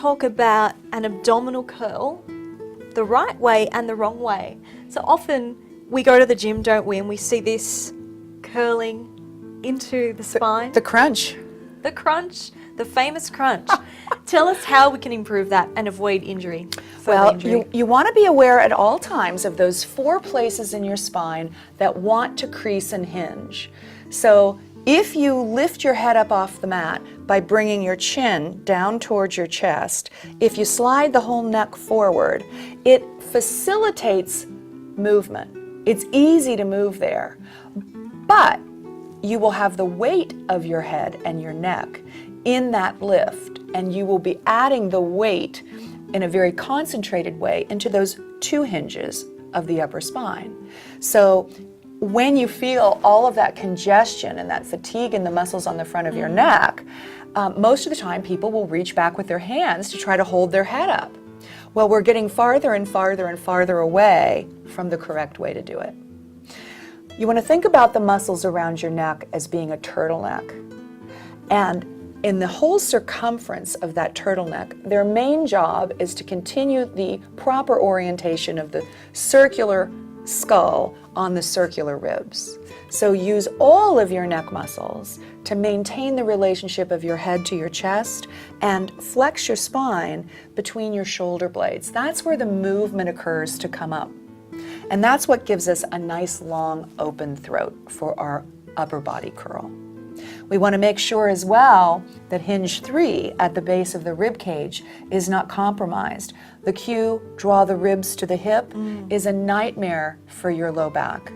talk about an abdominal curl, the right way and the wrong way. So often we go to the gym, don't we, and we see this curling into the spine. The crunch. The crunch, the famous crunch. Tell us how we can improve that and avoid injury. Well, you want to be aware at all times of those 4 places in your spine that want to crease and hinge. So if you lift your head up off the mat by bringing your chin down towards your chest, if you slide the whole neck forward, it facilitates movement. It's easy to move there, but you will have the weight of your head and your neck in that lift, and you will be adding the weight in a very concentrated way into those 2 hinges of the upper spine. So when you feel all of that congestion and that fatigue in the muscles on the front of your neck, most of the time people will reach back with their hands to try to hold their head up. Well, we're getting farther and farther and farther away from the correct way to do it. You want to think about the muscles around your neck as being a turtleneck. And in the whole circumference of that turtleneck, their main job is to continue the proper orientation of the circular skull on the circular ribs. So use all of your neck muscles to maintain the relationship of your head to your chest and flex your spine between your shoulder blades. That's where the movement occurs to come up. And that's what gives us a nice long open throat for our upper body curl. We want to make sure as well that hinge 3 at the base of the rib cage is not compromised. The cue, draw the ribs to the hip, is a nightmare for your low back.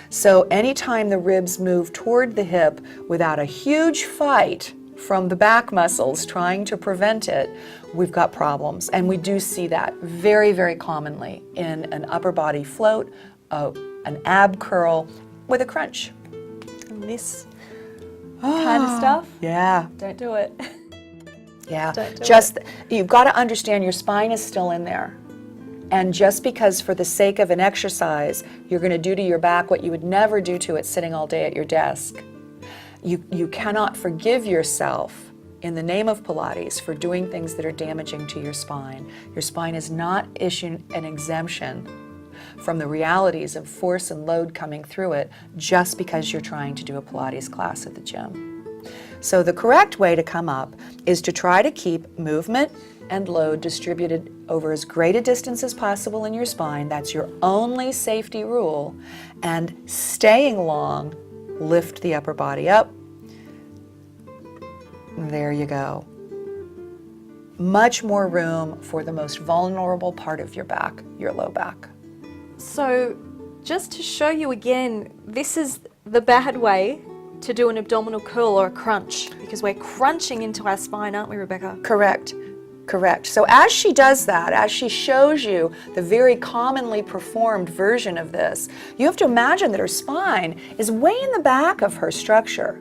So anytime the ribs move toward the hip without a huge fight from the back muscles trying to prevent it, we've got problems. And we do see that very, very commonly in an upper body float, an ab curl with a crunch. And this kind of stuff? Yeah. Don't do it. Yeah. Don't do it. You've got to understand your spine is still in there. And just because for the sake of an exercise, you're going to do to your back what you would never do to it sitting all day at your desk, you cannot forgive yourself in the name of Pilates for doing things that are damaging to your spine. Your spine is not issued an exemption from the realities of force and load coming through it just because you're trying to do a Pilates class at the gym. So the correct way to come up is to try to keep movement and load distributed over as great a distance as possible in your spine. That's your only safety rule. And staying long, lift the upper body up. There you go. Much more room for the most vulnerable part of your back, your low back. So just to show you again, this is the bad way to do an abdominal curl or a crunch, because we're crunching into our spine, aren't we, Rebecca? Correct. Correct. So as she does that, as she shows you the very commonly performed version of this, you have to imagine that her spine is way in the back of her structure.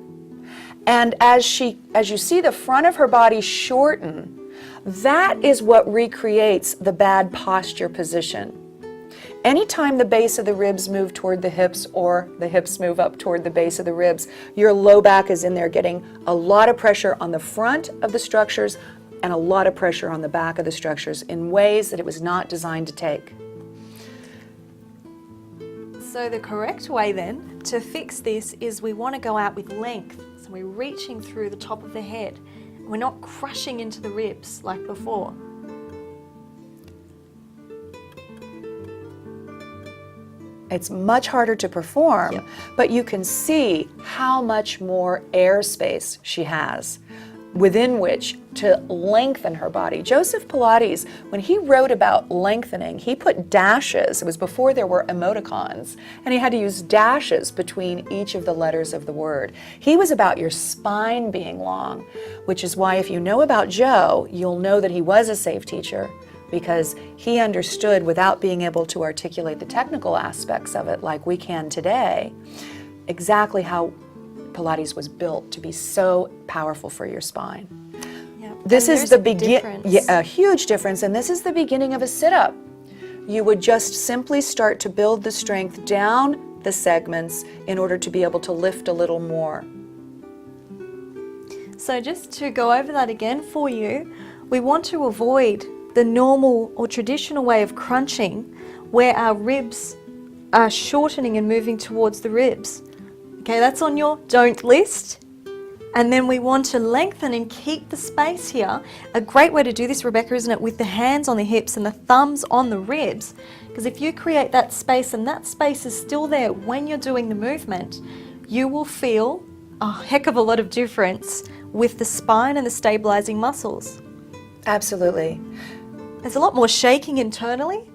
And as you see the front of her body shorten, that is what recreates the bad posture position. Anytime the base of the ribs move toward the hips or the hips move up toward the base of the ribs, your low back is in there getting a lot of pressure on the front of the structures and a lot of pressure on the back of the structures in ways that it was not designed to take. So the correct way then to fix this is we want to go out with length. So we're reaching through the top of the head. We're not crushing into the ribs like before. It's much harder to perform, but you can see how much more airspace she has within which to lengthen her body. Joseph Pilates, when he wrote about lengthening, he put dashes. It was before there were emoticons, and he had to use dashes between each of the letters of the word. He was about your spine being long, which is why if you know about Joe, you'll know that he was a safe teacher, because he understood, without being able to articulate the technical aspects of it like we can today, exactly how Pilates was built to be so powerful for your spine. Yep. This And is the there's a beginning, difference. a huge difference, and this is the beginning of a sit-up. You would just simply start to build the strength down the segments in order to be able to lift a little more. So just to go over that again for you, we want to avoid the normal or traditional way of crunching where our ribs are shortening and moving towards the ribs. Okay, that's on your don't list. And then we want to lengthen and keep the space here. A great way to do this, Rebecca, isn't it, with the hands on the hips and the thumbs on the ribs? Because if you create that space and that space is still there when you're doing the movement, you will feel a heck of a lot of difference with the spine and the stabilizing muscles. Absolutely. There's a lot more shaking internally,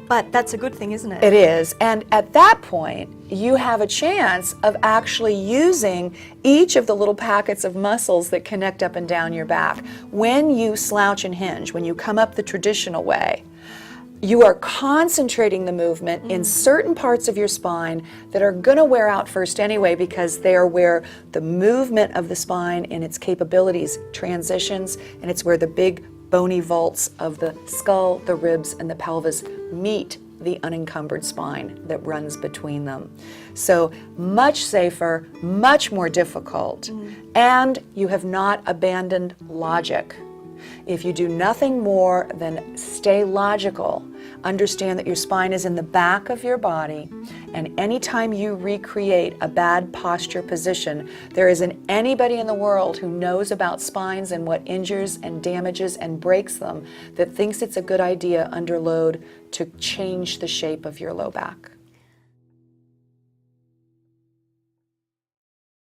but that's a good thing, isn't it? It is. And at that point, you have a chance of actually using each of the little packets of muscles that connect up and down your back. When you slouch and hinge, when you come up the traditional way, you are concentrating the movement in certain parts of your spine that are going to wear out first anyway, because they are where the movement of the spine and its capabilities transitions, and it's where the big bony vaults of the skull, the ribs, and the pelvis meet the unencumbered spine that runs between them. So much safer, much more difficult, and you have not abandoned logic. If you do nothing more than stay logical, understand that your spine is in the back of your body, and anytime you recreate a bad posture position, there isn't anybody in the world who knows about spines and what injures and damages and breaks them that thinks it's a good idea under load to change the shape of your low back.